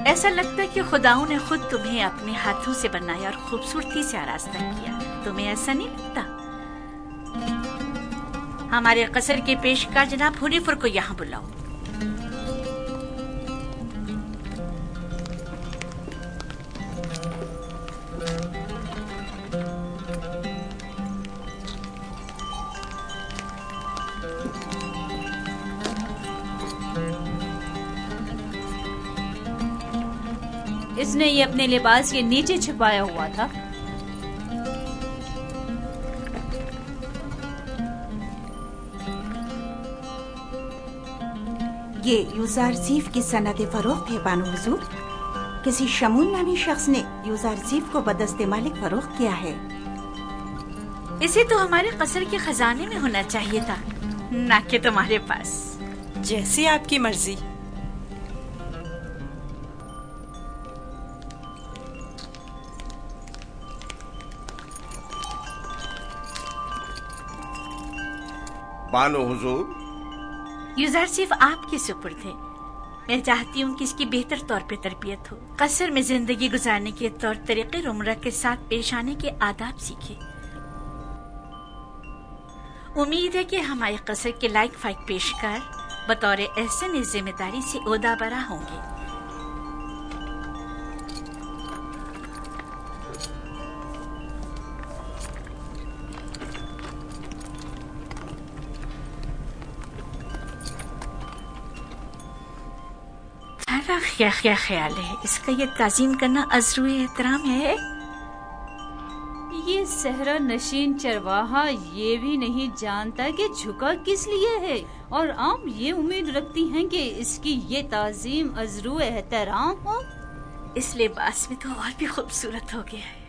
ایسا لگتا ہے کہ خداؤں نے خود تمہیں اپنے ہاتھوں سے بنایا اور خوبصورتی سے آراستہ کیا. تمہیں ایسا نہیں لگتا؟ ہمارے قصر کے پیشکار جناب ہنیفر کو یہاں بلاؤ. اس نے یہ اپنے لباس کے نیچے چھپایا ہوا تھا. یہ یوزارزیف کی سند فروخت ہے بانو حضور. کسی شمون نامی شخص نے یوزارزیف کو بدست مالک فروخت کیا ہے. اسے تو ہمارے قصر کے خزانے میں ہونا چاہیے تھا، نہ کہ تمہارے پاس. جیسی آپ کی مرضی. بانو حضور، یوزارزیف آپ کے سپرد ہے. میں چاہتی ہوں کہ اس کی بہتر طور پہ تربیت ہو، قصر میں زندگی گزارنے کے طور طریقے عمرہ کے ساتھ پیش آنے کے آداب سیکھے. امید ہے کہ ہمارے قصر کے لائق فائق پیشکار بطور احسن اس ذمہ داری سے عہدہ برا ہوں گے. کیا خیال ہے؟ اس کا یہ تعظیم کرنا عذر احترام ہے؟ یہ صحرا نشین چرواہا یہ بھی نہیں جانتا کہ جھکا کس لیے ہے، اور عام یہ امید رکھتی ہیں کہ اس کی یہ تعظیم عذر احترام ہو. اس لباس میں تو اور بھی خوبصورت ہو گیا ہے.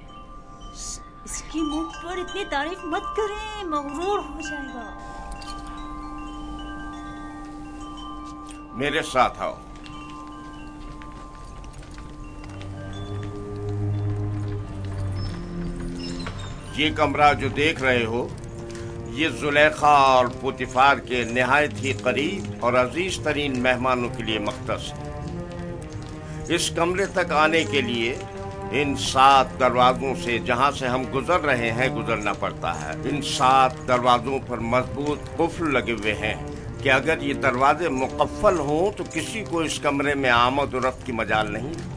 اس کی منہ پر اتنی تعریف مت کریں، مغرور ہو جائے گا. میرے ساتھ آؤ. یہ کمرہ جو دیکھ رہے ہو، یہ زلیخا اور پوتیفار کے نہایت ہی قریب اور عزیز ترین مہمانوں کے لیے مختص ہے. اس کمرے تک آنے کے لیے ان 7 دروازوں سے جہاں سے ہم گزر رہے ہیں گزرنا پڑتا ہے. ان 7 دروازوں پر مضبوط قفل لگے ہوئے ہیں کہ اگر یہ دروازے مقفل ہوں تو کسی کو اس کمرے میں آمد و رفت کی مجال نہیں.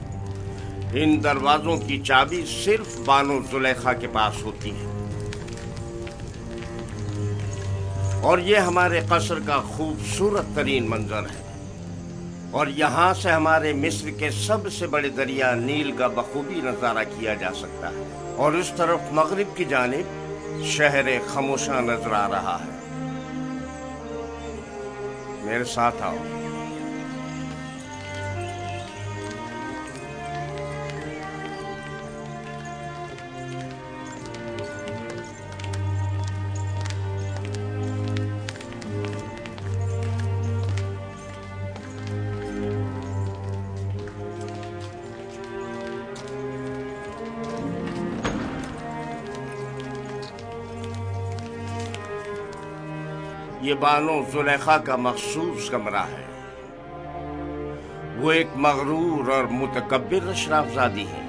ان دروازوں کی چابی صرف بانو زلیخا کے پاس ہوتی ہے. اور یہ ہمارے قصر کا خوبصورت ترین منظر ہے، اور یہاں سے ہمارے مصر کے سب سے بڑے دریا نیل کا بخوبی نظارہ کیا جا سکتا ہے. اور اس طرف مغرب کی جانب شہر خموشاں نظر آ رہا ہے. میرے ساتھ آؤ. یہ بانو زلیخا کا مخصوص کمرہ ہے. وہ ایک مغرور اور متکبر اشراف زادی ہے.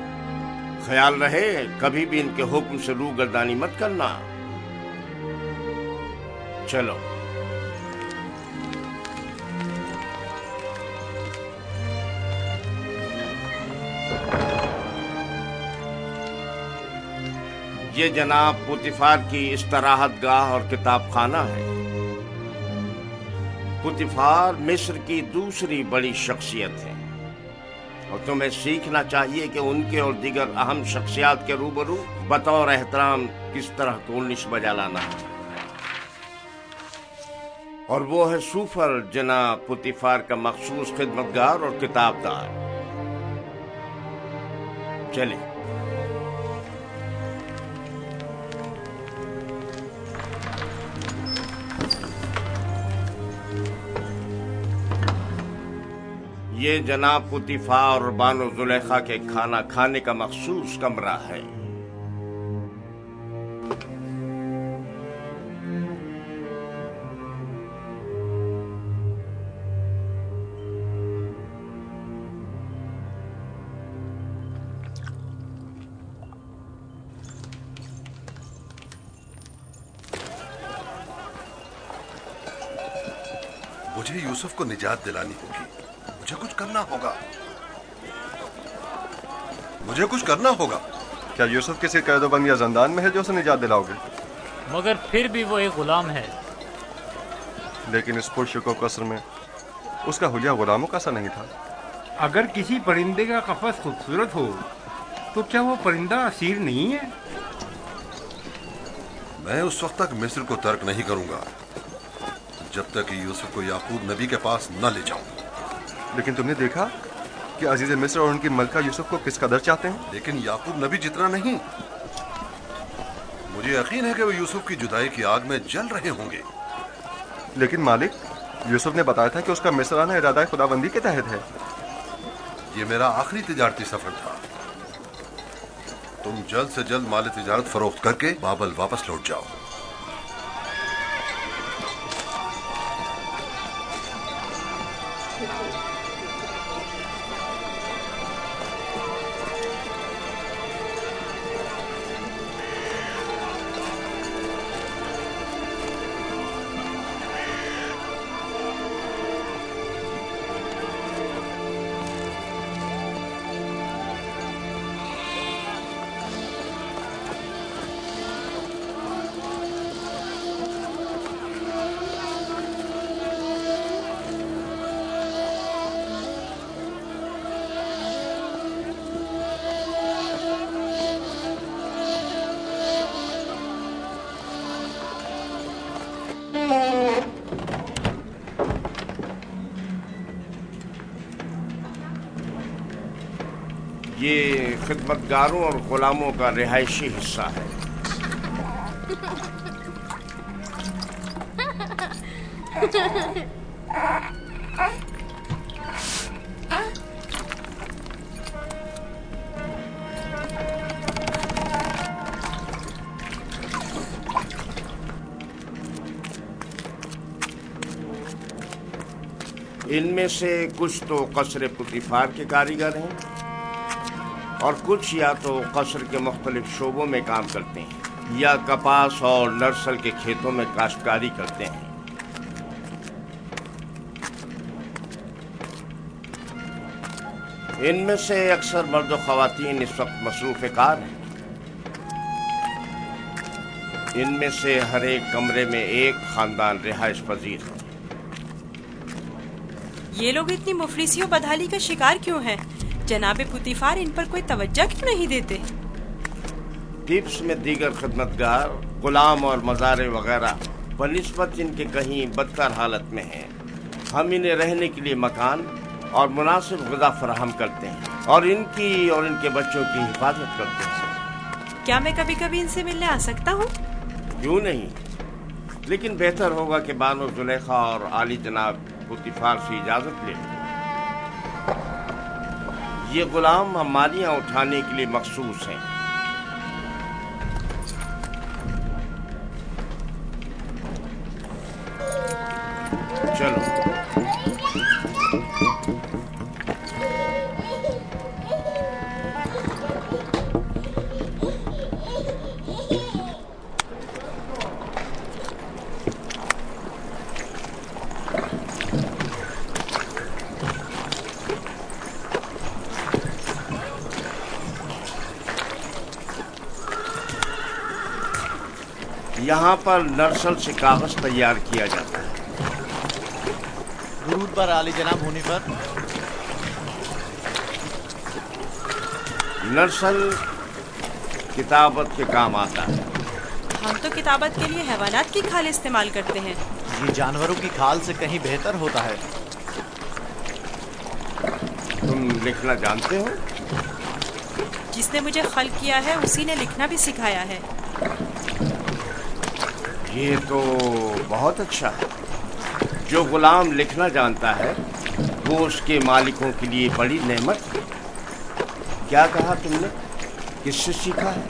خیال رہے کبھی بھی ان کے حکم سے روگردانی مت کرنا. چلو. یہ جناب پوتیفار کی استراحت گاہ اور کتاب خانہ ہے. پوتیفار مصر کی دوسری بڑی شخصیت ہے، اور تمہیں سیکھنا چاہیے کہ ان کے اور دیگر اہم شخصیات کے روبرو بطور احترام کس طرح کولنش بجا لانا ہے. اور وہ ہے سوفر جناب پوتیفار کا مخصوص خدمتگار اور کتاب دار. چلیں. یہ جناب پوتیفار اور بانو زلیخا کے کھانا کھانے کا مخصوص کمرہ ہے. मुझे यूसुफ को निजात दिलानी होगी। मुझे कुछ करना होगा, मुझे कुछ करना होगा। क्या यूसुफ किसी कैदोबंद या जंदान में है जो उसे निजात दिलाओगे? मगर फिर भी वो एक गुलाम है। लेकिन इस पुरशको कसर में उसका हुलिया गुलामों का सा नहीं था। अगर किसी परिंदे का कफस खूबसूरत हो तो क्या वो परिंदा असीर नहीं है? मैं उस वक्त तक मिस्र को तर्क नहीं करूंगा जब तक कि यूसुफ को याकूब नबी के पास न ले जाऊं। लेकिन तुमने देखा कि अजीज मिस्र और उनकी मलका यूसुफ को किस कदर चाहते हैं। लेकिन याकूब नबी जितना नहीं। मुझे यकीन है कि वो यूसुफ की जुदाई की आग में जल रहे होंगे। लेकिन मालिक, यूसुफ ने बताया था कि उसका मिस्र आना इरादा खुदाबंदी के तहत है। ये मेरा आखिरी तिजारती सफर था। तुम जल्द से जल्द माल तिजारत फरोख्त करके बाबल वापस लौट जाओ। ये खिदमतगारों और गुलामों का रिहायशी हिस्सा है। इनमें से कुछ तो कसर पुतिफार के कारीगर हैं और कुछ या तो कसर के मुख्तलिफ शोबों में काम करते हैं या कपास और नर्सल के खेतों में काश्तकारी करते हैं। इनमें से अक्सर मर्द और ख़वातीन इस वक्त मसरूफ़ कार हैं। इनमें से हर एक कमरे में एक खानदान रिहाइश पजीर है। ये लोग इतनी मुफलिसी और बदहाली का शिकार क्यों हैं? जनाबे पुतिफार इन पर कोई तवज्जो क्यों नहीं देते? टिप्स में दीगर खिदमतगार, गुलाम और मज़ारे वगैरह बनिस्बत इनके कहीं बदतर हालत में हैं। हम इन्हें रहने के लिए मकान और मुनासिब ग़िज़ा फराहम करते हैं और इनकी और इनके बच्चों की हिफाजत करते हैं। क्या मैं कभी कभी इनसे मिलने आ सकता हूँ? क्यों नहीं, लेकिन बेहतर होगा कि बानो जुलेखा और आली जनाब पुतिफार से इजाज़त ले। ये गुलाम हमारियाँ उठाने के लिए मखसूस हैं। चलो। यहाँ पर नर्सल से कागज तैयार किया जाता है। दुरूद पर आली जनाब होने पर। नर्सल किताबत के काम आता है। हम तो किताबत के लिए हैवानात की खाल इस्तेमाल करते हैं। ये जानवरों की खाल से कहीं बेहतर होता है। तुम लिखना जानते हो? जिसने मुझे खल किया है उसी ने लिखना भी सिखाया है। ये तो बहुत अच्छा है। जो गुलाम लिखना जानता है वो उसके मालिकों के लिए बड़ी नेमत है। क्या कहा तुमने? किससे सीखा है?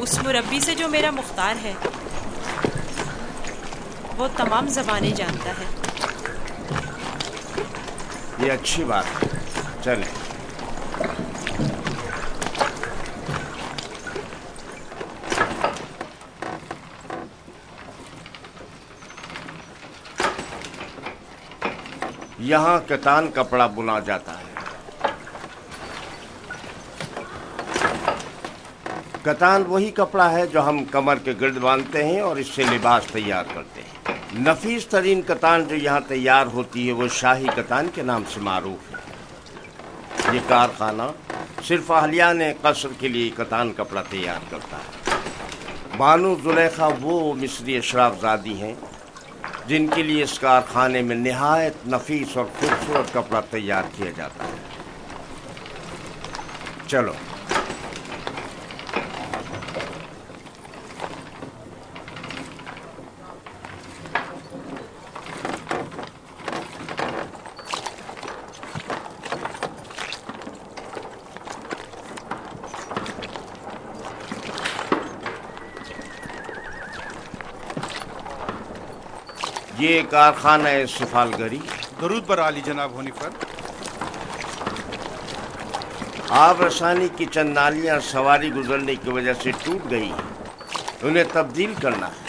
उस मुरब्बी से जो मेरा मुख्तार है। वो तमाम ज़बानें जानता है। ये अच्छी बात है। चलें। यहाँ कतान कपड़ा बुना जाता है। कतान वही कपड़ा है जो हम कमर के गिर्द बांधते हैं और इससे लिबास तैयार करते हैं। नफीस तरीन कतान जो यहाँ तैयार होती है वो शाही कतान के नाम से मारूफ है। ये कारखाना सिर्फ अहलियान कसर के लिए कतान कपड़ा तैयार करता है। बानो जुलेखा वो मिस्री अशराफजादी हैं जिनके लिए इस कारखाने में निहायत नफीस और खूबसूरत कपड़ा तैयार किया जाता है। चलो ये कारखाना है सफालगरी। दरूद पर आली जनाब होनी पर। आब रसानी की चंद नालियां सवारी गुजरने की वजह से टूट गई हैं, उन्हें तब्दील करना है।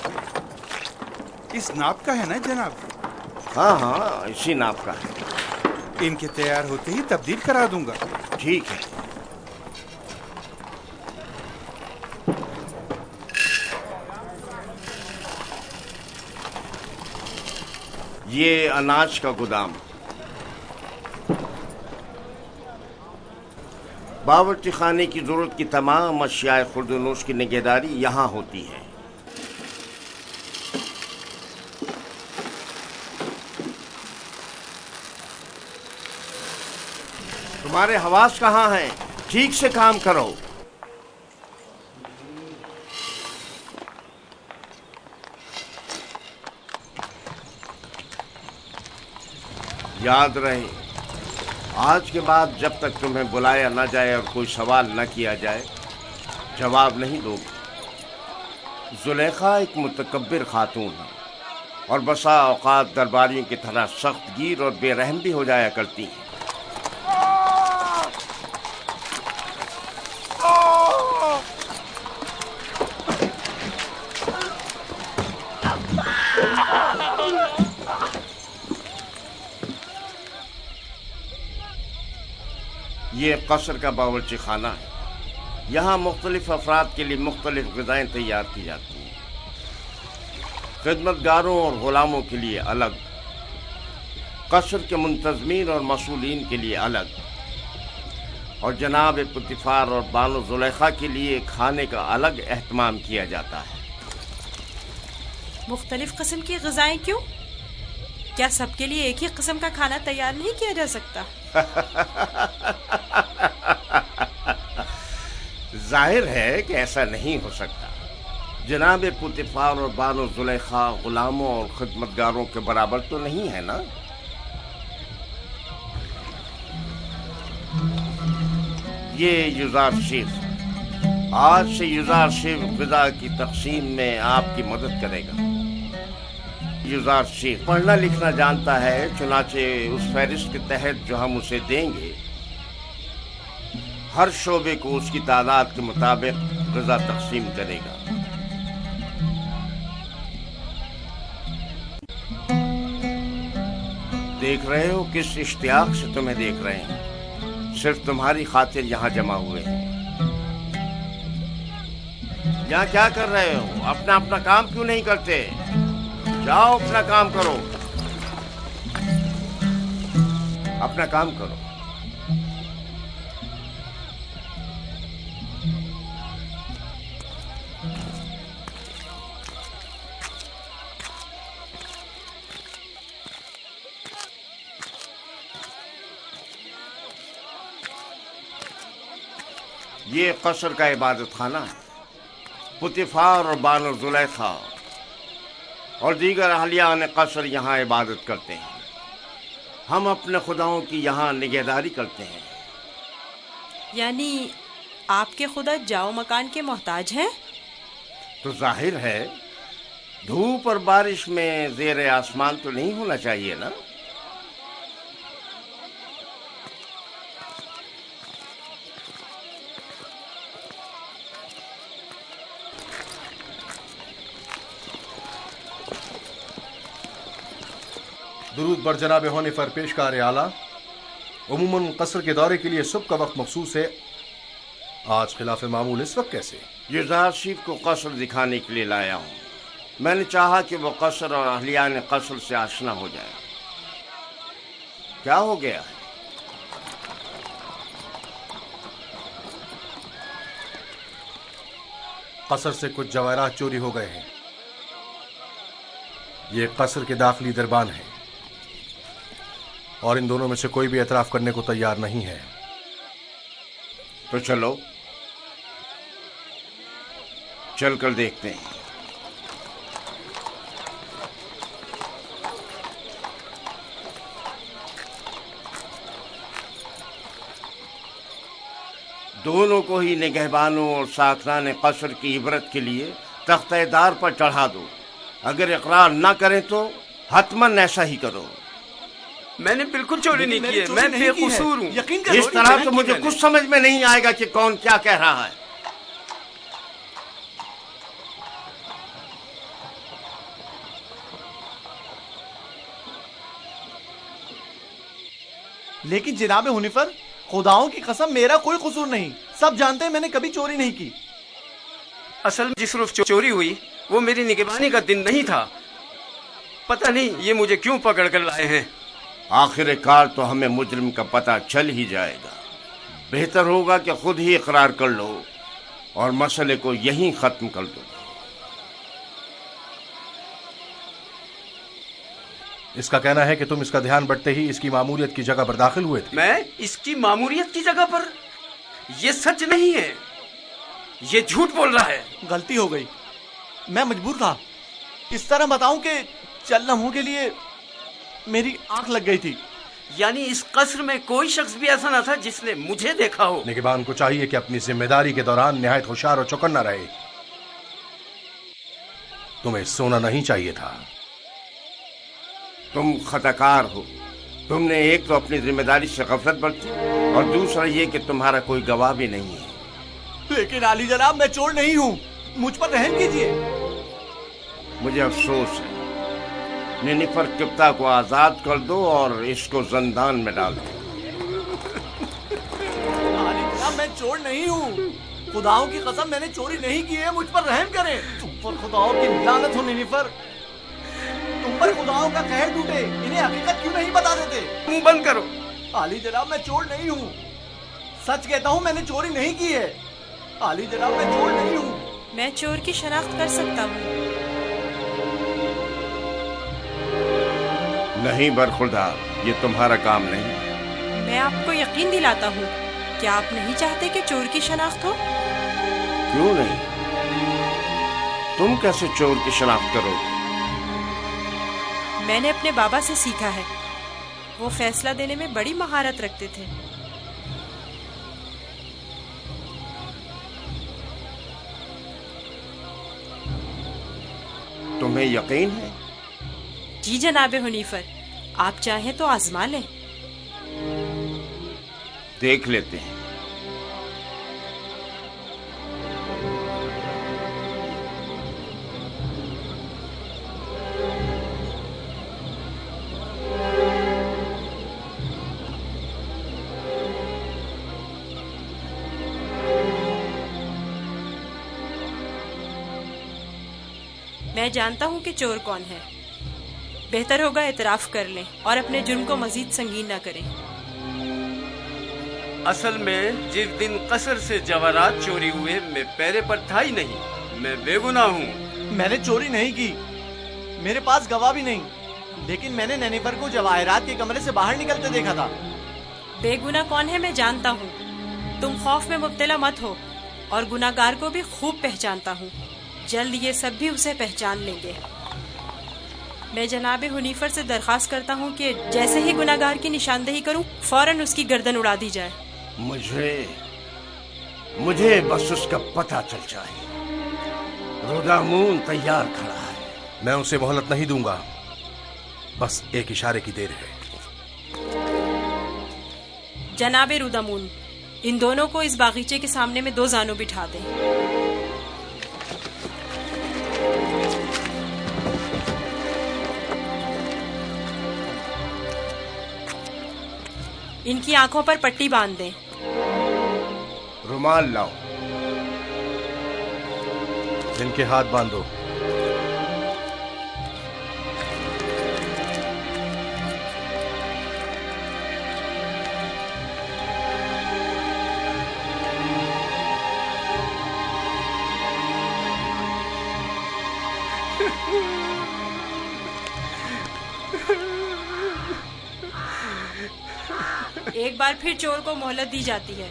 इस नाप का है ना जनाब? हाँ हाँ, इसी नाप का है। इनके तैयार होते ही तब्दील करा दूंगा। ठीक है। ये अनाज का गोदाम। बावर्ची खाने की जरूरत की तमाम अशियाए खुर्दनोश की निगहदारी यहाँ होती है। तुम्हारे हवास कहाँ हैं? ठीक से काम करो। याद रहे, आज के बाद जब तक तुम्हें बुलाया न जाए और कोई सवाल न किया जाए, जवाब नहीं दोगे। जुलेखा एक मुतकब्बिर खातून है और बसा औकात दरबारियों की तरह सख्त गिर और बेरहम भी हो जाया करती हैं। ये कसर का बावर्ची खाना है। यहाँ मुख्तलिफ अफराद के लिए मुख्तलिफ ग़िज़ाएँ तैयार की जाती हैं। खिदमतगारों और ग़ुलामों के लिए अलग, कसर के मुंतज़मीन और मसूलीन के लिए अलग, और जनाब पुतिफ़ार और बानो ज़ुलेखा के लिए खाने का अलग एहतमाम किया जाता है। मुख्तलिफ किस्म की ग़िज़ाएँ क्यों? क्या सबके लिए एक ही किस्म का खाना तैयार नहीं किया जा सकता? जाहिर है कि ऐसा नहीं हो सकता। जनाब पुतिफ़ार और बानो ज़ुलेखा ग़ुलामों और खिदमतगारों के बराबर तो नहीं है ना? ये युज़ार शेफ आज से युज़ार शेफ ग़िज़ा की तक़सीम में आपकी मदद करेगा। युज़ार शेख पढ़ना लिखना जानता है, चुनाचे उस फहरिस्त के तहत जो हम उसे देंगे हर शोबे को उसकी तादाद के मुताबिक ग़िज़ा तक़सीम करेगा। देख रहे हो किस इश्तियाक से तुम्हें देख रहे हैं। सिर्फ तुम्हारी खातिर यहाँ जमा हुए हैं। यहाँ क्या कर रहे हो? अपना अपना काम क्यों नहीं करते? जाओ अपना काम करो, अपना काम करो। ये कसर का इबादत खाना है। पुतिफ़ार और बानो ज़ुलेखा और दीगर अहलियान कसर यहाँ इबादत करते हैं। हम अपने खुदाओं की यहाँ निगहदारी करते हैं। यानी आपके खुदा जाओ मकान के मोहताज हैं? तो जाहिर है धूप और बारिश में ज़ेर आसमान तो नहीं होना चाहिए ना। दुरूद बर जनाब होनिफर पेशकार आला। उमूमन कसर के दौरे के लिए सुबह का वक्त मखसूस है, आज खिलाफ मामूल इस वक्त कैसे? युज़ारशीफ को कसर दिखाने के लिए लाया हूँ। मैंने चाहा कि वो कसर और अहलियान कसर से आशना हो जाए। क्या हो गया है? कसर से कुछ जवाहरात चोरी हो गए हैं। ये कसर के दाखिली दरबान है और इन दोनों में से कोई भी एतराफ करने को तैयार नहीं है। तो चलो चलकर देखते हैं। दोनों को ही निगहबानों और साकरान कसर की इबरत के लिए तख्तेदार पर चढ़ा दो। अगर इकरार ना करें तो हतमन ऐसा ही करो। मैंने बिल्कुल चोरी नहीं की है, मैं बेकसूर हूँ। इस तरह तो मुझे कुछ समझ में नहीं आएगा कि कौन क्या कह रहा है। लेकिन जनाब हुनिफर, खुदाओं की कसम मेरा कोई कसूर नहीं। सब जानते हैं मैंने कभी चोरी नहीं की। असल में जिस रोज चोरी हुई वो मेरी निगरानी का दिन नहीं था। पता नहीं ये मुझे क्यों पकड़ कर लाए हैं। आखिरकार तो हमें मुजरिम का पता चल ही जाएगा। बेहतर होगा कि खुद ही इकरार कर लो और मसले को यहीं खत्म कर दो। इसका कहना है कि तुम इसका ध्यान बढ़ते ही इसकी मामूलियत की जगह पर दाखिल हुए थे। मैं इसकी मामूलियत की जगह पर? ये सच नहीं है, ये झूठ बोल रहा है। गलती हो गई, मैं मजबूर था। इस तरह बताऊं कि चल लम्हों के लिए मेरी आंख लग गई थी। यानी इस कसर में कोई शख्स भी ऐसा ना था जिसने मुझे देखा हो। निगहबान को चाहिए कि अपनी जिम्मेदारी के दौरान निहायत होशियार और चौकन्ना रहे। तुम्हें सोना नहीं चाहिए था। तुम खताकार हो। तुमने एक तो अपनी जिम्मेदारी से गफलत बरती और दूसरा ये कि तुम्हारा कोई गवाह भी नहीं है। लेकिन आली जनाब, मैं चोर नहीं हूँ, मुझ पर रहम कीजिए। मुझे अफसोस है। निनिफर किप्ता को आजाद कर दो और इसको जंदान में डाल दो। आली जनाब, मैं चोर नहीं हूँ। खुदाओं की कसम मैंने चोरी नहीं की है, मुझ पर रहम करें। तुम पर खुदाओं की लानत हो निनिफर। तुम पर खुदाओं का कहर टूटे। इन्हें हकीकत क्यों नहीं बता देते? मुंह बंद करो। आली जनाब, मैं चोर नहीं हूँ। सच कहता हूँ, मैंने चोरी नहीं की है। आली जनाब, मैं चोर नहीं हूँ। मैं चोर की शनाख्त कर सकता हूँ। नहीं बरखुरदार, ये तुम्हारा काम नहीं। मैं आपको यकीन दिलाता हूँ। क्या आप नहीं चाहते कि चोर की शनाख्त हो? क्यों नहीं? तुम कैसे चोर की शनाख्त करोगे? मैंने अपने बाबा से सीखा है। वो फैसला देने में बड़ी महारत रखते थे। तुम्हें यकीन है? जी जनाबे हुनीफर, आप चाहें तो आजमा लें। देख लेते हैं। मैं जानता हूँ कि चोर कौन है। बेहतर होगा एतराफ कर लें और अपने जुर्म को मजीद संगीन न करें। असल में जिस दिन कसर से जवाहरात चोरी हुए मैं पैरे पर था ही नहीं। मैं बेगुनाह हूँ। मैंने चोरी नहीं की, मेरे पास गवाह भी नहीं। लेकिन मैंने नैनीपर को जवाहरात के कमरे से बाहर निकलते देखा था। बेगुनाह कौन है मैं जानता हूँ। तुम खौफ में मुब्तला मत हो और गुनाहगार को भी खूब पहचानता हूँ। जल्द ये सब भी उसे पहचान लेंगे। मैं जनाबे हुनीफर से दरख्वास्त करता हूँ कि जैसे ही गुनाहगार की निशानदेही करूँ फौरन उसकी गर्दन उड़ा दी जाए। मुझे बस उसका पता चल जाए। रुदामून तैयार खड़ा है। मैं उसे मोहलत नहीं दूंगा, बस एक इशारे की देर है। जनाबे रुदामून, इन दोनों को इस बागीचे के सामने में 2 जानों बिठा दें। इनकी आंखों पर पट्टी बांध दें। रुमाल लाओ। इनके हाथ बांधो। एक बार फिर चोर को मोहलत दी जाती है।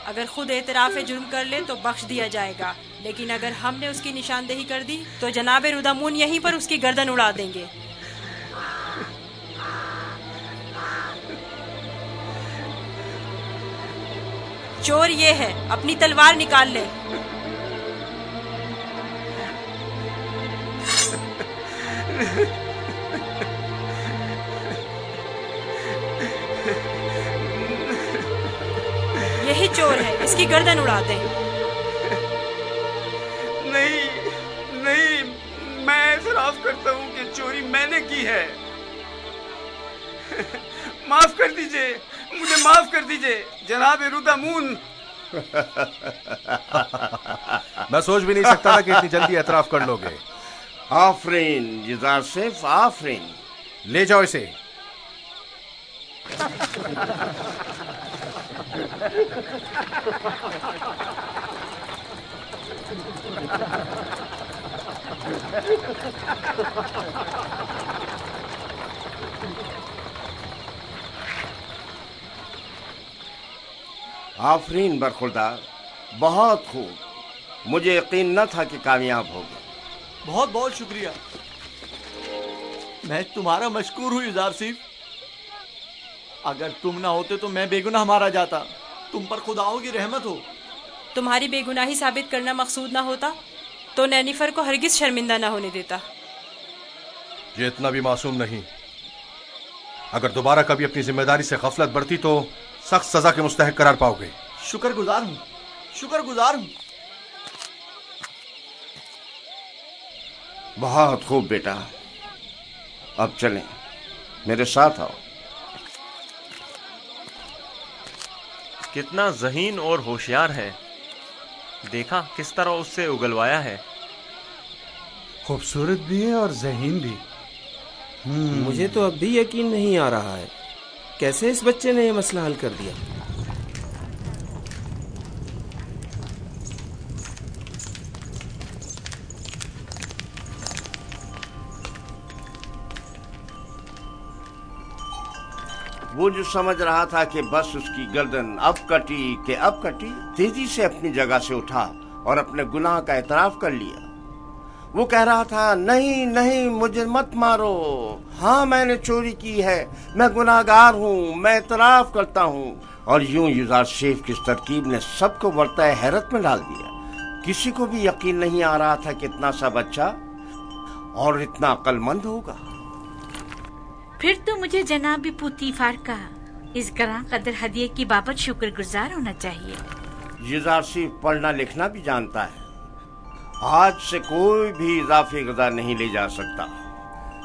अगर खुद एतराफ़ जुर्म कर ले तो बख्श दिया जाएगा, लेकिन अगर हमने उसकी निशानदेही कर दी तो जनाब रुदामून यहीं पर उसकी गर्दन उड़ा देंगे। चोर ये है, अपनी तलवार निकाल ले। यही चोर है, इसकी गर्दन उड़ा दें। नहीं नहीं, मैं एतराफ करता हूँ कि चोरी मैंने की है। माफ कर दीजिए, मुझे माफ कर दीजिए जनाब रुदामून। मैं सोच भी नहीं सकता था कि इतनी जल्दी एतराफ कर लोगे। आफरीन युज़ारसिफ, आफरीन। ले जाओ इसे। आफरीन बरखुरदार, बहुत खूब। मुझे यकीन न था कि कामयाब होगे। बहुत बहुत शुक्रिया। मैं तुम्हारा मशकूर हूँ युज़ारसिफ। अगर तुम ना होते तो मैं बेगुनाह मारा जाता। तुम पर खुदाओं की रहमत हो। तुम्हारी बेगुनाही साबित करना मकसूद ना होता तो नैनिफर को हरगिज शर्मिंदा ना होने देता। ये इतना भी मासूम नहीं। अगर दोबारा कभी अपनी जिम्मेदारी से गफलत बरती तो सख्त सजा के मुस्तहक करार पाओगे। शुक्रगुजार हूँ, शुक्रगुजार हूँ। बहुत खूब बेटा, अब चलें, मेरे साथ आओ। कितना ज़हीन और होशियार है, देखा किस तरह उससे उगलवाया है। खूबसूरत भी है और ज़हीन भी। मुझे तो अब भी यकीन नहीं आ रहा है कैसे इस बच्चे ने ये मसला हल कर दिया। वो जो समझ रहा था कि बस उसकी गर्दन अब कटी कि अब कटी, तेजी से अपनी जगह से उठा और अपने गुनाह का एतराफ कर लिया। वो कह रहा था, नहीं नहीं, मुझे मत मारो। हाँ, मैंने चोरी की है, मैं गुनाहगार हूँ, मैं एतराफ करता हूँ। और यूं युज़ारसिफ की इस तरकीब ने सबको बरताए हैरत में डाल दिया। किसी को भी यकीन नहीं आ रहा था कि इतना सा बच्चा और इतना अक्लमंद होगा। फिर तो मुझे जनाब पुतीफार का इस गरां कदर हदिये की बाबत शुक्रगुजार होना चाहिए। युज़ारसिफ पढ़ना लिखना भी जानता है। आज से कोई भी इजाफी गज़ा नहीं ले जा सकता।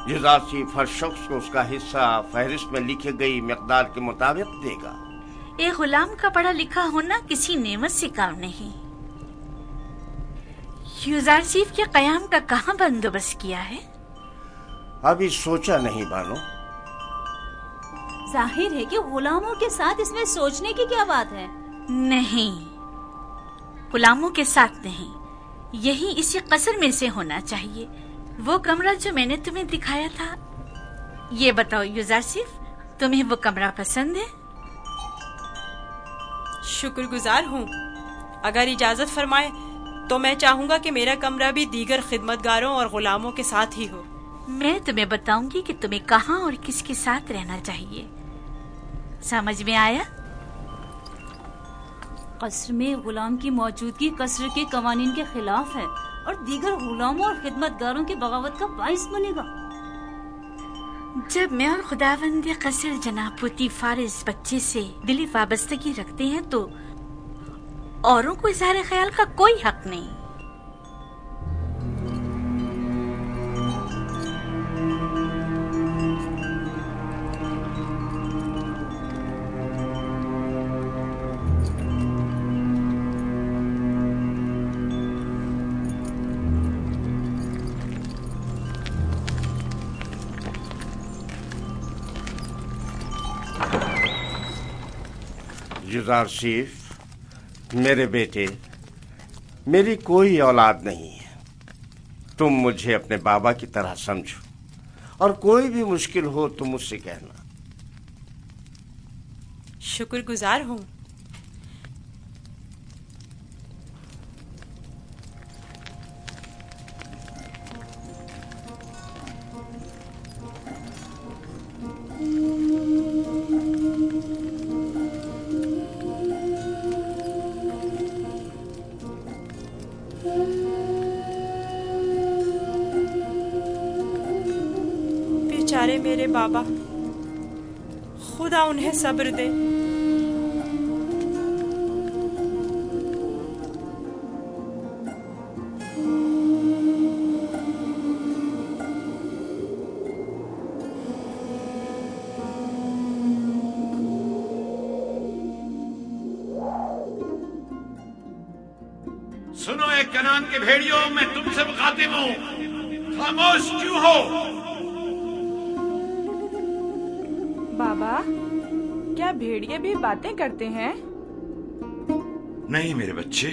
युज़ारसिफ हर शख्स को उसका हिस्सा फहरिस्त में लिखी गई मिक़दार के मुताबिक देगा। एक गुलाम का पढ़ा लिखा होना किसी नेमत से काम नहीं। युज़ारसिफ के क़याम का कहाँ बंदोबस्त किया है? अभी सोचा नहीं बानो। जाहिर है कि गुलामों के साथ इसमें सोचने की क्या बात है। नहीं, गुलामों के साथ नहीं, यही इसी कसर में से होना चाहिए। वो कमरा जो मैंने तुम्हें दिखाया था। ये बताओ युज़ारसिफ, तुम्हें वो कमरा पसंद है? शुक्रगुजार हूँ। अगर इजाजत फरमाए तो मैं चाहूंगा कि मेरा कमरा भी दीगर खिदमतगारों और गुलामों के साथ ही हो। मैं तुम्हें बताऊंगी कि तुम्हें कहाँ और किसके साथ रहना चाहिए। समझ में आया? कसर में गुलाम की मौजूदगी कसर के कवानीन के खिलाफ है और दीगर गुलामों और खिदमतगारों की बगावत का बाइस बनेगा। जब मैं और खुदावंद कसर जनाब पुतीफार इस बच्चे से दिली वाबस्तगी रखते हैं तो औरों को इज़हार ख्याल का कोई हक नहीं। युजारशीफ, मेरे बेटे, मेरी कोई औलाद नहीं है। तुम मुझे अपने बाबा की तरह समझो और कोई भी मुश्किल हो तो मुझसे कहना। शुक्रगुजार हूँ। बेचारे मेरे बाबा, खुदा उन्हें सब्र दे। सुनो एक कनान के भेड़ियों, मैं तुमसे मुखातिब हूँ, खामोश क्यों हो? बाबा, क्या भेड़िए भी बातें करते हैं? नहीं मेरे बच्चे,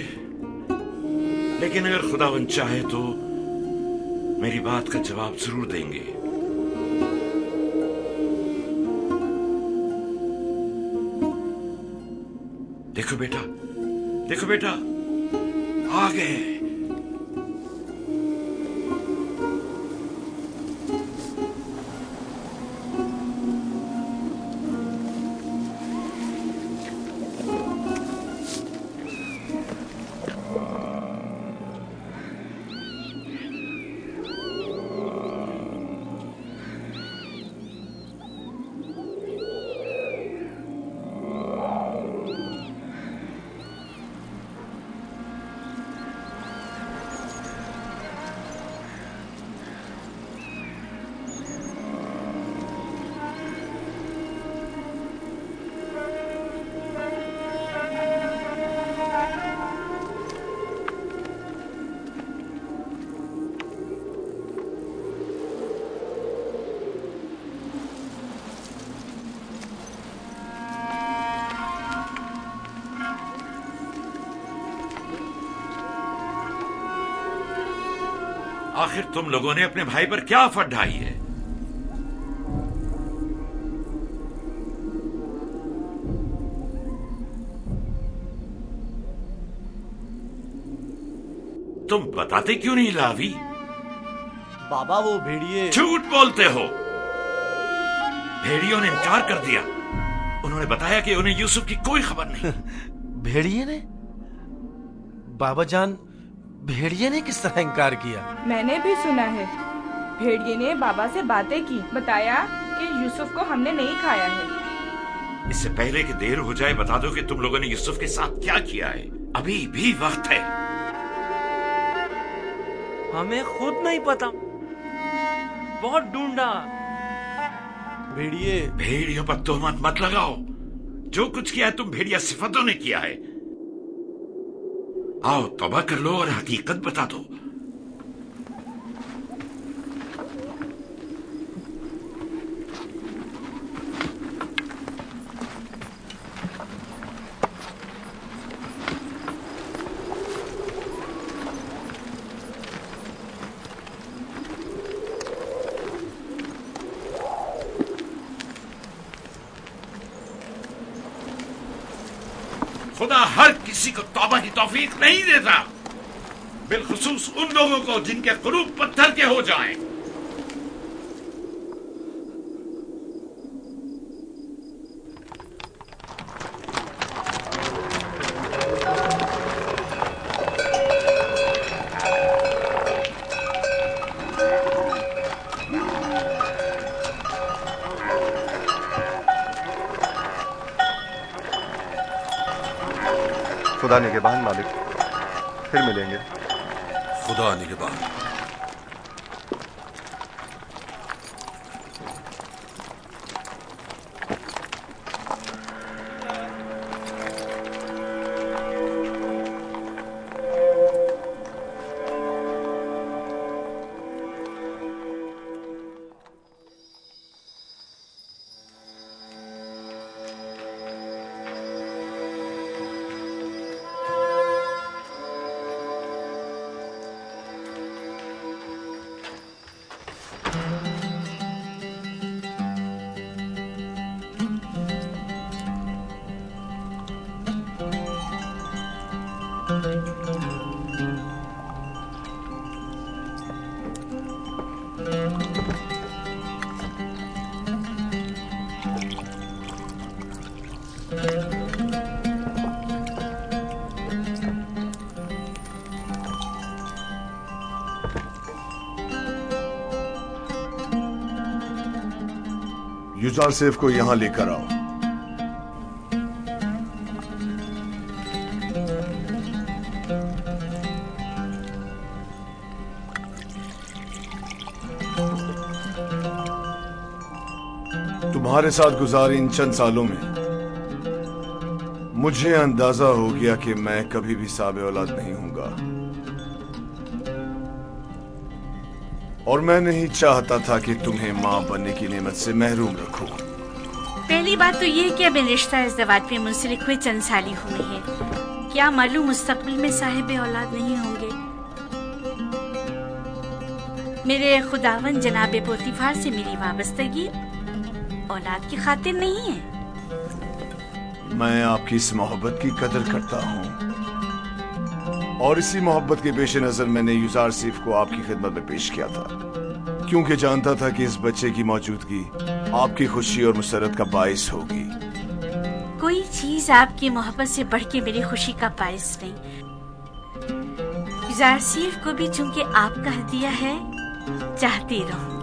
लेकिन अगर खुदावंद चाहे तो मेरी बात का जवाब जरूर देंगे। देखो बेटा, देखो बेटा, आ गए। आखिर तुम लोगों ने अपने भाई पर क्या आफत ढाई है? तुम बताते क्यों नहीं लावी? बाबा वो भेड़िए। झूठ बोलते हो। भेड़ियों ने इनकार कर दिया। उन्होंने बताया कि उन्हें यूसुफ की कोई खबर नहीं। भेड़िए ने? बाबा जान, भेड़िए ने किस तरह इनकार किया? मैंने भी सुना है। भेड़िए ने बाबा से बातें की, बताया कि यूसुफ को हमने नहीं खाया है। इससे पहले कि देर हो जाए बता दो कि तुम लोगों ने यूसुफ के साथ क्या किया है। अभी भी वक्त है। हमें खुद नहीं पता, बहुत ढूंढा। भेड़ियों पर तोहमत मत लगाओ। जो कुछ किया है तुम भेड़िया सिफतों ने किया है। आओ तौबा कर लो और हकीकत बता दो। खुदा हर किसी को तौबा की तौफीक नहीं देता, बिलखुसूस उन लोगों को जिनके कुलूब पत्थर के हो जाएं। खुदा निगहबान मालिक, फिर मिलेंगे। खुदा निगहबान। युजारसेफ को यहाँ लेकर आओ। तुम्हारे साथ गुजारे इन चंद सालों में मुझे अंदाजा हो गया कि मैं कभी भी साबे औलाद नहीं हूंगा, और मैं नहीं चाहता था कि तुम्हें मां बनने की नेमत से महरूम रखूं। पहली बात तो ये कि अब रिश्ता इज़्दिवाज पे मुंसलिक हुए चंद साल ही हुए हैं। क्या मालूम मुस्तकबिल में साहिब औलाद नहीं होंगे। मेरे खुदावन जनाब पोतीफार से मेरी वाबस्तगी औलाद की खातिर नहीं है। मैं आपकी इस मोहब्बत की कदर करता हूँ, और इसी मोहब्बत के पेश नजर मैंने युजारसेफ को आपकी खिदमत में पेश किया था, क्योंकि जानता था कि इस बच्चे की मौजूदगी आपकी खुशी और मुसरत का बाइस होगी। कोई चीज आपकी मोहब्बत से बढ़ के मेरी खुशी का बाइस नहीं। युजारसेफ को भी चूंकि आपका हदिया है, चाहती रहूंगी।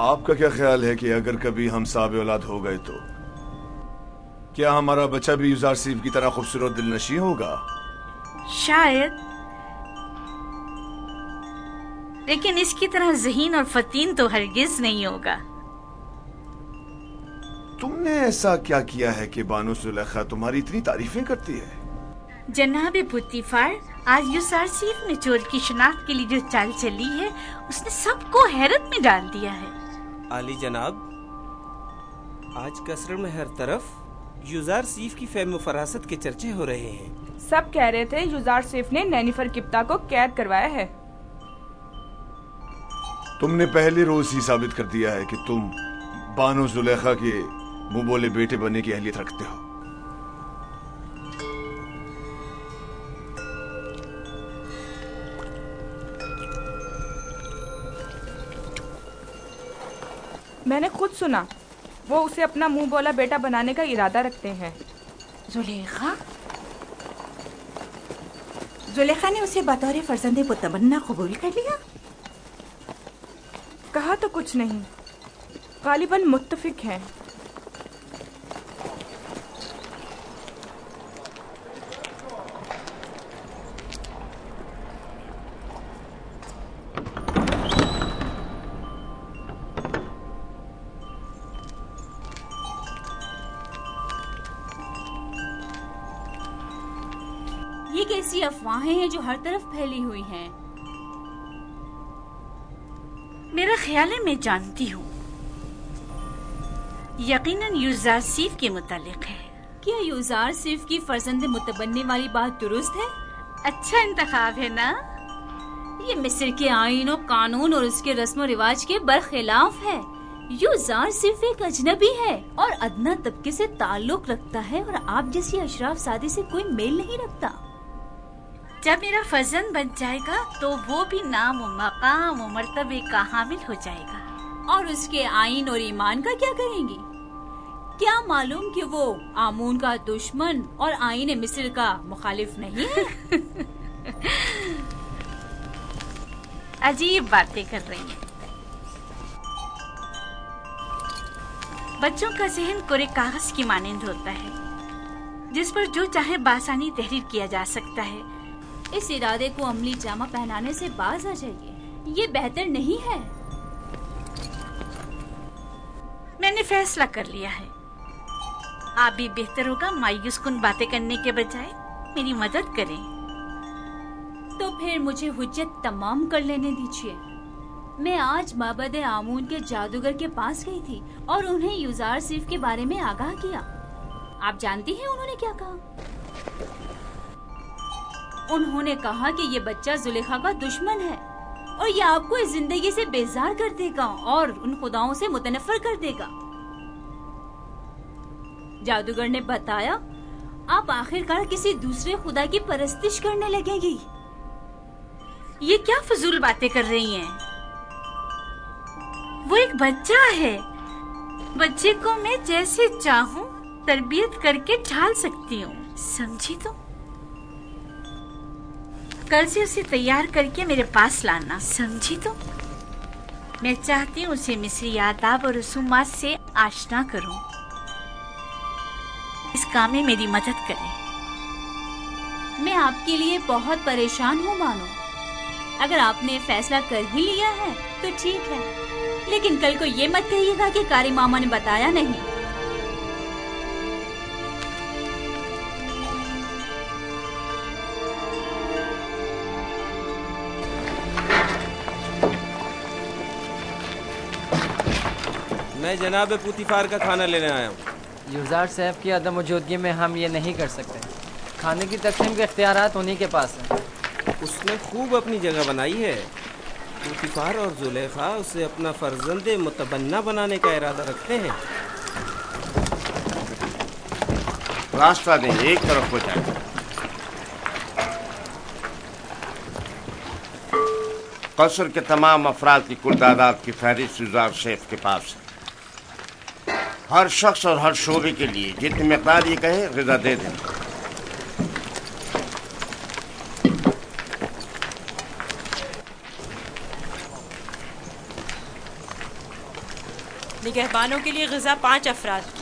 आपका क्या ख्याल है कि अगर कभी हम साबे औलाद हो गए तो क्या हमारा बच्चा भी युजारसेफ की तरह खूबसूरत दिलनशी होगा? शायद, लेकिन इसकी तरह ज़हीन और फतीन तो हरगिज नहीं होगा। तुमने ऐसा क्या किया है कि बानो जुलेखा तुम्हारी इतनी तारीफें करती है? जनाब पोतीफार, आज युजारसेफ ने चोर की शनाख्त के लिए जो चाल चली है, उसने सबको हैरत में डाल दिया है। आली जनाब, आज कसर में हर तरफ युजारसेफ की फेम फरासत के चर्चे हो रहे हैं। सब कह रहे थे युजारसेफ ने नैनिफर किप्ता को कैद करवाया है। तुमने पहले रोज ही साबित कर दिया है कि तुम बानो जुलेखा के मुंह बोले बेटे बनने की अहलियत रखते हो। मैंने खुद सुना, वो उसे अपना मुंह बोला बेटा बनाने का इरादा रखते हैं। जुलेखा ने उसे बतौर फर्जंदे मुतमन्ना कबूल कर लिया? कहा तो कुछ नहीं, गालिबन मुत्तफिक हैं। ये कैसी अफवाहें हैं जो हर तरफ फैली हुई हैं? मेरा ख्याल है मैं जानती हूँ, यकीनन युजारसेफ के मुतालिक है। क्या युजारसेफ की फर्जंद मुतबन्ने वाली बात दुरुस्त है? अच्छा इंतखाब है ना? ये मिस्र के आईन और कानून और उसके रस्म रिवाज के बरखिलाफ है। युजारसेफ एक अजनबी है और अदना तबके से ताल्लुक रखता है, और आप जैसी अशराफ सादी से कोई मेल नहीं रखता। जब मेरा फर्जंद बन जाएगा तो वो भी नाम व मकाम व मर्तबे का हामिल हो जाएगा। और उसके आईन और ईमान का क्या करेंगी? क्या मालूम कि वो आमून का दुश्मन और आईन मिस्र का मुखालिफ नहीं है? अजीब बातें कर रही हैं। बच्चों का जहन कोरे कागज की मानंद होता है, जिस पर जो चाहे बासानी तहरीर किया जा सकता है। इस इरादे को अमली जामा पहनाने से बाज आ जाइए, ये बेहतर नहीं है। मैंने फैसला कर लिया है। आप भी बेहतर होगा मायूस कुन बातें करने के बजाय मेरी मदद करें। तो फिर मुझे हुज्जत तमाम कर लेने दीजिए। मैं आज माबद आमून के जादूगर के पास गई थी और उन्हें युजारसेफ के बारे में आगाह किया। आप जानती हैं उन्होंने क्या कहा? उन्होंने कहा कि ये बच्चा जुलेखा का दुश्मन है और ये आपको इस जिंदगी से बेजार कर देगा और उन खुदाओं से मुतनफर कर देगा। जादूगर ने बताया, आप आखिरकार किसी दूसरे खुदा की परस्तिश करने लगेगी। ये क्या फजूल बातें कर रही हैं? वो एक बच्चा है। बच्चे को मैं जैसे चाहूं तरबियत करके ढाल सकती हूँ, समझी? तो कल से उसे तैयार करके मेरे पास लाना, समझी? तो मैं चाहती हूँ उसे मिस्री आदाब और रसूमात से आशना करूँ। इस काम में मेरी मदद करें। मैं आपके लिए बहुत परेशान हूँ बानो। अगर आपने फैसला कर ही लिया है तो ठीक है, लेकिन कल को ये मत कहिएगा कि कारी मामा ने बताया नहीं। मैं जनाब पुतिफार का खाना लेने आया हूँ। युजार साहब की अदम मौजूदगी में हम ये नहीं कर सकते। खाने की तकसीम के इख्तियारात उन्हीं के पास हैं। उसने खूब अपनी जगह बनाई है। पुतिफार और जुलेखा उसे अपना फर्जंद मुतबन्ना बनाने का इरादा रखते हैं। रास्ता नहीं, एक तरफ हो जाए। कसर के तमाम अफराद की कुल तादाद की फहरिस्त युजार शेफ के पास है। हर शख्स और हर शोबे के लिए जितनी मिकदार ये कहे ग़िज़ा दे दें। निगहबानों के लिए ग़िज़ा 5 अफराद की।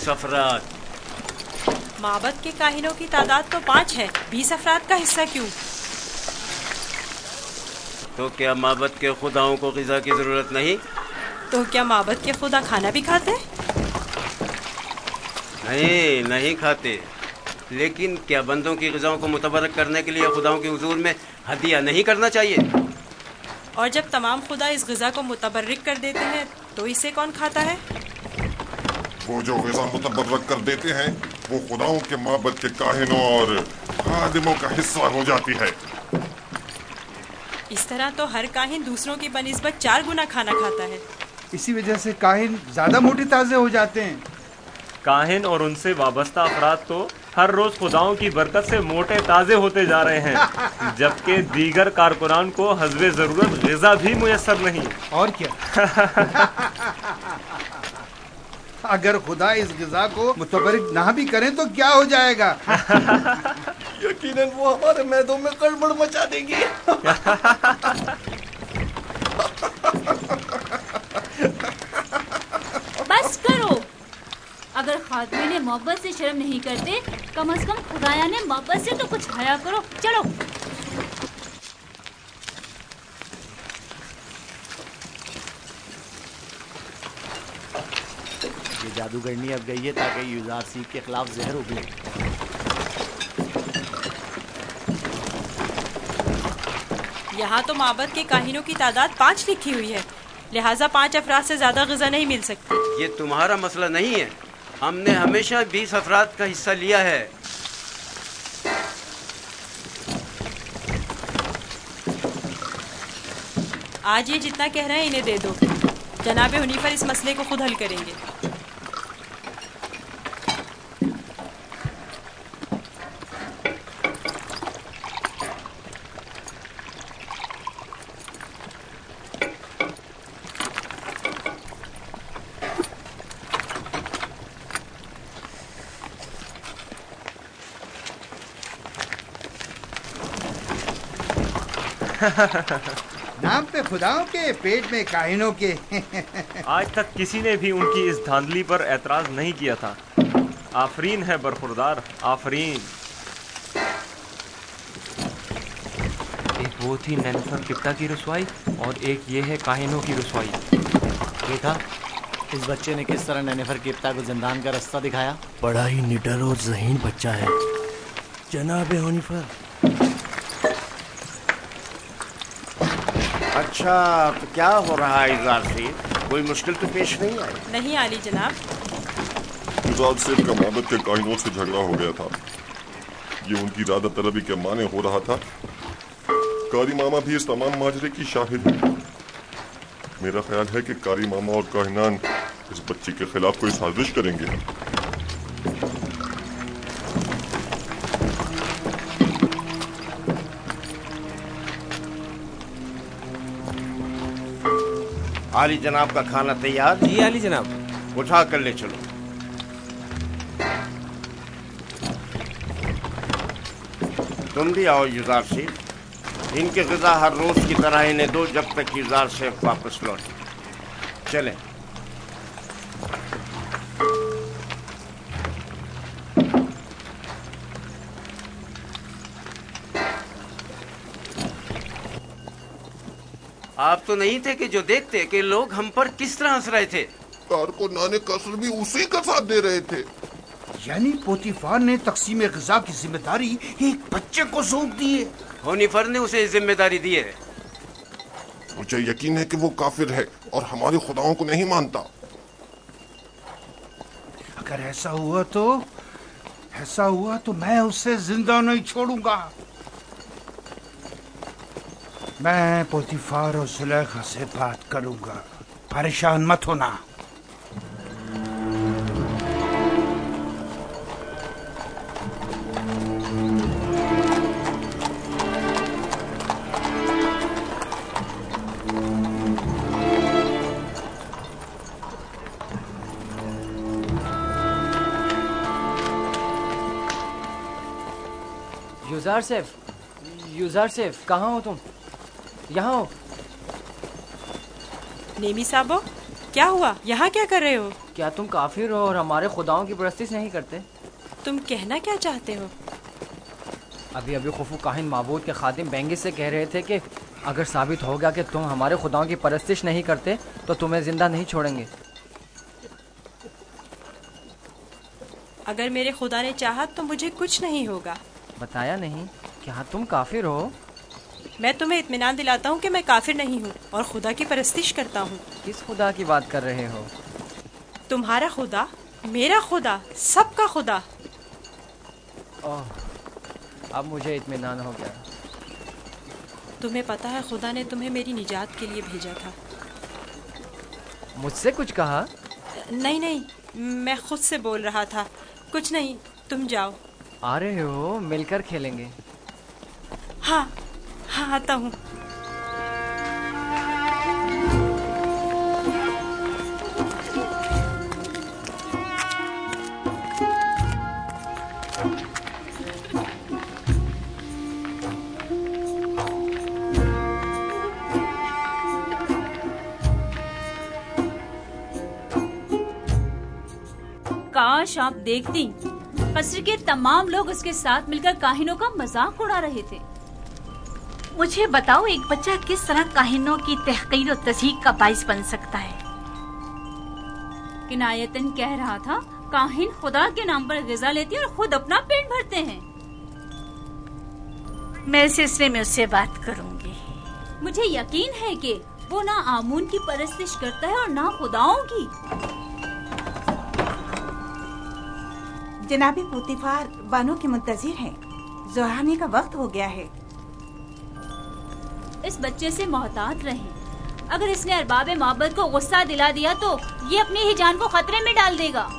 अफराद। माबद के काहिनों की तादाद तो 5 है, 20 अफराद का हिस्सा क्यों? तो क्या माबद के खुदाओं को ग़िज़ा की जरूरत नहीं? तो क्या माबद के खुदा खाना भी खाते? नहीं खाते। लेकिन क्या बंदों की ग़िज़ाओं को मुतबरक करने के लिए खुदाओं के हुजूर में हदिया नहीं करना चाहिए? और जब तमाम खुदा इस ग़िज़ा को मुतबर्रिक कर देते हैं तो इसे कौन खाता है? वो जो ग़िज़ा मुतबर्रक कर देते हैं वो खुदाओं के माबद के काहिनों और खादिमों का हिस्सा हो जाती है। इस तरह तो हर काहिन दूसरों की बनिस्बत 4 गुना खाना खाता है। इसी वजह से काहिन ज्यादा मोटे ताजे हो जाते हैं। काहिन और उनसे वाबस्ता अफराद तो हर रोज खुदाओं की बरकत से मोटे ताजे होते जा रहे हैं, जबकि दीगर कारकुनान को हस्बे जरूरत ग़िज़ा भी मुयस्सर नहीं। और क्या अगर खुदा इस ग़िज़ा को मुतबर्रिक ना भी करें तो क्या हो जाएगा? यकीनन वो हमारे मैदों में गड़बड़ मचा देंगी। बस करो। अगर खातमीन मोहब्बत से शर्म नहीं करते, कम से कम खुदाया ने मोहब्बत से तो कुछ हया करो। चलो। ये जादूगरनी अब गई है ताकि युजार सीख के खिलाफ जहर उगले। यहाँ तो माबद के काहिनों की तादाद 5 लिखी हुई है, लिहाजा 5 अफराद से ज्यादा ग़िज़ा नहीं मिल सकती। ये तुम्हारा मसला नहीं है। हमने हमेशा 20 अफराद का हिस्सा लिया है। आज ये जितना कह रहे हैं इन्हें दे दो। जनाब हुनीफर इस मसले को खुद हल करेंगे। नाम पे खुदाओं के, पेट में काहिनों के। आज तक किसी ने भी उनकी इस धांधली पर एतराज नहीं किया था। आफरीन है बरखुरदार, आफरीन। एक वो थी नेनुफर किप्ता की रुसवाई और एक ये है काहिनों की रुसवाई। देखा इस बच्चे ने किस तरह नेनुफर किप्ता को जिंदान का रास्ता दिखाया। बड़ा ही निडर और ज़हीन बच्चा है जनाब हुनीफर। اچھا تو کیا ہو رہا ہے یزار سیف؟ کوئی مشکل تو پیش نہیں آئی؟ نہیں عالی جناب۔ یزار سیف کا مابد کے کاہنوں سے جھگڑا ہو گیا تھا، یہ ان کی ارادہ طلبی کے معنی ہو رہا تھا۔ قاری ماما بھی اس تمام ماجرے کی شاہد ہے۔ میرا خیال ہے کہ قاری ماما اور کاہنان اس بچی کے خلاف کوئی سازش کریں گے۔ عالی جناب کا کھانا تیار؟ جی عالی جناب۔ اٹھا کر لے چلو۔ تم بھی آؤ یزار سیف، ان کی غذا ہر روز کی طرح انہیں دو جب تک یزار سیف واپس لوٹے۔ چلیں۔ آپ تو نہیں تھے کہ جو دیکھتے کہ لوگ ہم پر کس طرح ہنس رہے تھے۔ کارکنان قصر بھی اسی کا ساتھ دے رہے تھے۔ یعنی پوتیفار نے تقسیم غذا کی ذمہ داری ایک بچے کو سونپ دی ہے۔ ہونیفر نے اسے ذمہ داری دی ہے۔ مجھے یقین ہے کہ وہ کافر ہے اور ہمارے خداؤں کو نہیں مانتا۔ اگر ایسا ہوا تو میں اسے زندہ نہیں چھوڑوں گا۔ میں پوتیفار اور زلیخا سے بات کروں گا، پریشان مت ہونا۔ یوزار سیف کہاں ہو تم؟ یہاں ہو۔ نیمی صاحب کیا ہوا؟ یہاں کیا کر رہے ہو؟ کیا تم کافر ہو اور ہمارے خداؤں کی پرستش نہیں کرتے؟ تم کہنا کیا چاہتے ہو؟ ابھی خفو کاہن معبود کے خادم بینگس سے کہہ رہے تھے کہ اگر ثابت ہو گیا کہ تم ہمارے خداؤں کی پرستش نہیں کرتے تو تمہیں زندہ نہیں چھوڑیں گے۔ اگر میرے خدا نے چاہا تو مجھے کچھ نہیں ہوگا۔ بتایا نہیں؟ کیا تم کافر ہو؟ میں تمہیں اطمینان دلاتا ہوں کہ میں کافر نہیں ہوں اور خدا کی پرستش کرتا ہوں۔ کس خدا کی بات کر رہے ہو؟ تمہارا خدا، میرا خدا، سب کا خدا۔ اب مجھے اطمینان ہو گیا۔ تمہیں پتا ہے خدا نے تمہیں میری نجات کے لیے بھیجا تھا۔ مجھ سے کچھ کہا؟ نہیں، میں خود سے بول رہا تھا۔ کچھ نہیں، تم جاؤ۔ آ رہے ہو؟ مل کر کھیلیں گے۔ ہاں آتا ہوں۔ کاش آپ دیکھتی، قصر کے تمام لوگ اس کے ساتھ مل کر کاہنوں کا مذاق اڑا رہے تھے۔ مجھے بتاؤ ایک بچہ کس طرح کاہنوں کی تحقیر و تضحیک کا باعث بن سکتا ہے؟ کنایتن کہہ رہا تھا کاہن خدا کے نام پر غذا لیتے اور خود اپنا پیٹ بھرتے ہیں۔ میں اس سلسلے میں اس سے بات کروں گی۔ مجھے یقین ہے کہ وہ نہ آمون کی پرستش کرتا ہے اور نہ خداؤں کی۔ جناب پوتیفار بانو کے منتظر ہیں، ظہرانے کا وقت ہو گیا ہے۔ اس بچے سے محتاط رہیں، اگر اس نے ارباب معبد کو غصہ دلا دیا تو یہ اپنی ہی جان کو خطرے میں ڈال دے گا۔